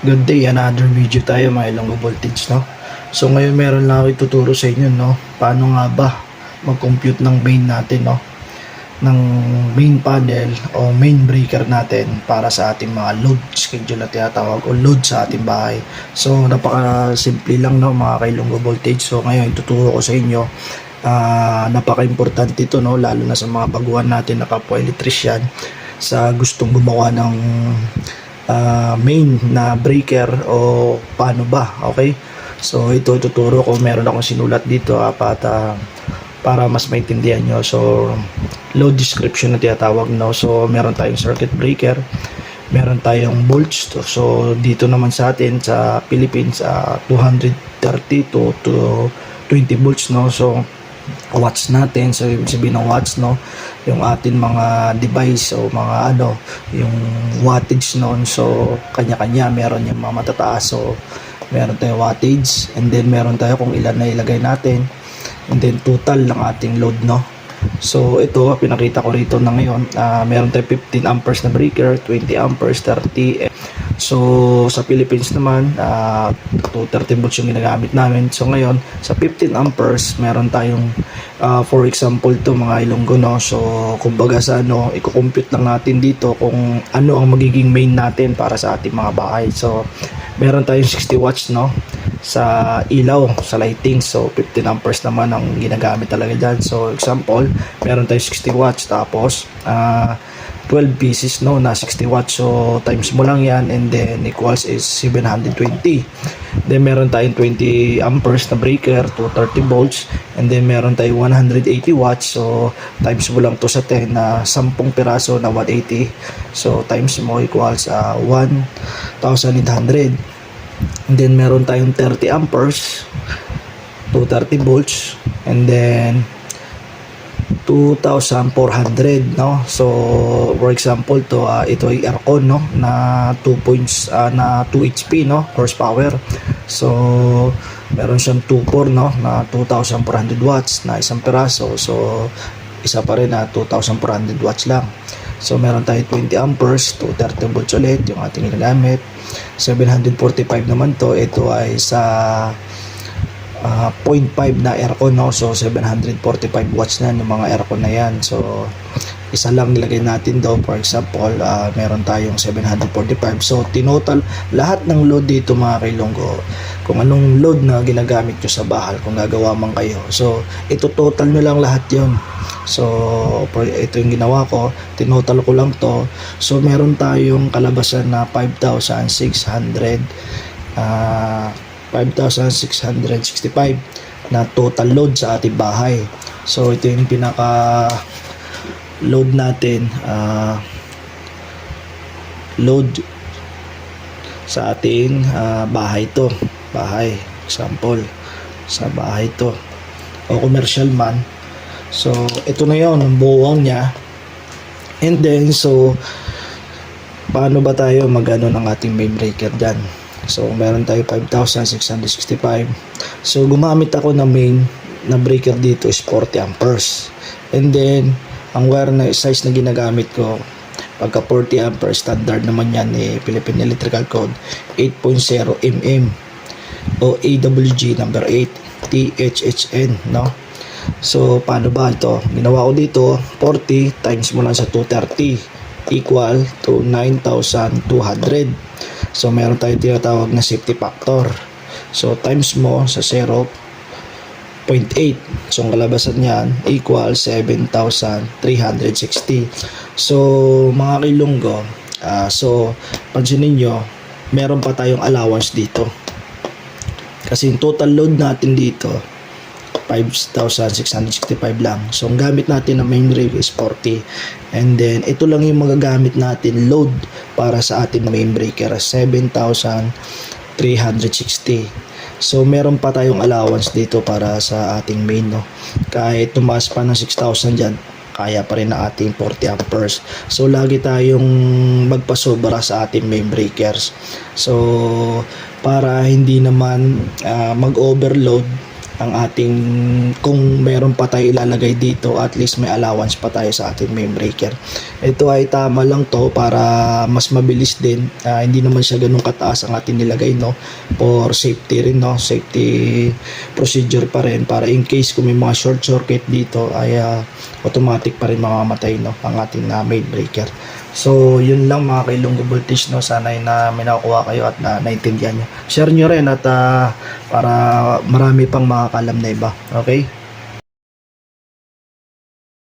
Good day, another video tayo mga Ilonggo Voltage, no? So ngayon meron lang ako ituturo sa inyo, no? Paano nga ba mag-compute ng main natin, no? Ng main panel o main breaker natin para sa ating mga load schedule na tinatawag o load sa ating bahay. So napaka-simple lang, no, mga Ilonggo Voltage. So ngayon ituturo ko sa inyo, napaka-importante ito, no? Lalo na sa mga baguhan natin na kapwa electrician sa gustong gumawa ng main na breaker o paano ba, okay? So ito tuturo ko, meron akong sinulat dito para mas maintindihan nyo. So load description na tinatawag, no? So meron tayong circuit breaker, meron tayong volts. So dito naman sa atin sa Philippines 230 to 20 volts, no? So watts natin, so ibig sabihin ng watts, no, yung atin mga device o mga yung wattage noon. So kanya-kanya, meron yung mga matataas, so meron tayong wattage, and then meron tayo kung ilan na ilagay natin, and then total ng ating load, no. So ito pinakita ko rito na ngayon, meron tayong 15 amperes na breaker, 20 amperes, 30. So sa Philippines naman 230 volts yung ginagamit namin. So ngayon sa 15 amperes meron tayong for example to mga Ilonggo, no. So kumbaga sa i-compute lang natin dito kung ano ang magiging main natin para sa ating mga bahay. So meron tayong 60 watts, no, sa ilaw, sa lighting. So 15 amperes naman ang ginagamit talaga dyan. So example, meron tayong 60 watts tapos 12 pieces, no, na 60 watts. So times mo lang yan, and then equals is 720. Then meron tayong 20 amperes na breaker to 30 volts, and then meron tayong 180 watts. So times mo lang to sa 10 na 10 piraso na 180. So times mo equals 1,800. And then meron tayong 30 amperes to 30 volts, and then 2,400, no. So for example to ito ay aircon, no, na 2 HP, no, horsepower. So meron siyang 2.4, no, na 2,400 watts na isang piraso. So isa pa rin na 2,400 watts lang. So meron tayo 20 amperes to 30 volts ulit yung ating ginagamit. 745 naman to, ito ay sa 0.5 na aircon, no. So 745 watts na yung mga aircon na yan. So isa lang nilagay natin daw. For example, meron tayong 745. So tinotal lahat ng load dito mga Ilonggo, kung anong load na ginagamit nyo sa bahay, kung gagawa man kayo, so ito total nyo lang lahat yon. So ito yung ginawa ko, tinotal ko lang to. So meron tayong kalabasan na 5,665 na total load sa ating bahay. So ito yung pinaka load natin, load sa ating bahay to. Bahay, example, sa bahay to o commercial man. So ito na yon ang buwang niya. And then so paano ba tayo magano ng ating main breaker dyan? So meron tayo 5,665. So gumamit ako ng main na breaker dito is 40 amperes. And then ang wire na size na ginagamit ko, pagka 40 amperes, standard naman yan Philippine Electrical Code 8.0 mm o AWG number 8 THHN, no. So paano ba ito? Ginawa ko dito 40 times mo lang sa 230 equal to 9,200. So meron tayong tinatawag na safety factor. So times mo sa 0.8. So ang kalabasan niyan equal 7,360. So mga Ilonggo, so pansinin nyo, meron pa tayong allowance dito. Kasi yung total load natin dito 5,665 lang. So ang gamit natin na main breaker is 40. And then ito lang yung magagamit natin load para sa ating main breaker, 7,360. So meron pa tayong allowance dito para sa ating main, no. Kahit tumaas pa ng 6,000 dyan, kaya pa rin ang ating 40 amperes. So lagi tayong magpasobra sa ating main breakers. So para hindi naman mag-overload ang ating, kung meron pa tayo ilalagay dito, at least may allowance pa tayo sa ating main breaker. Ito ay tama lang to para mas mabilis din. Hindi naman siya ganun kataas ang ating nilagay, no, for safety rin, no, safety procedure pa rin, para in case kung may mga short circuit dito ay automatic pa rin mamamatay, no, ang ating main breaker. So, yun lang mga kailunggo voltage, no. Sana na may nakukuha kayo at naintindihan nyo. Share nyo rin at para marami pang makakalam na iba. Okay?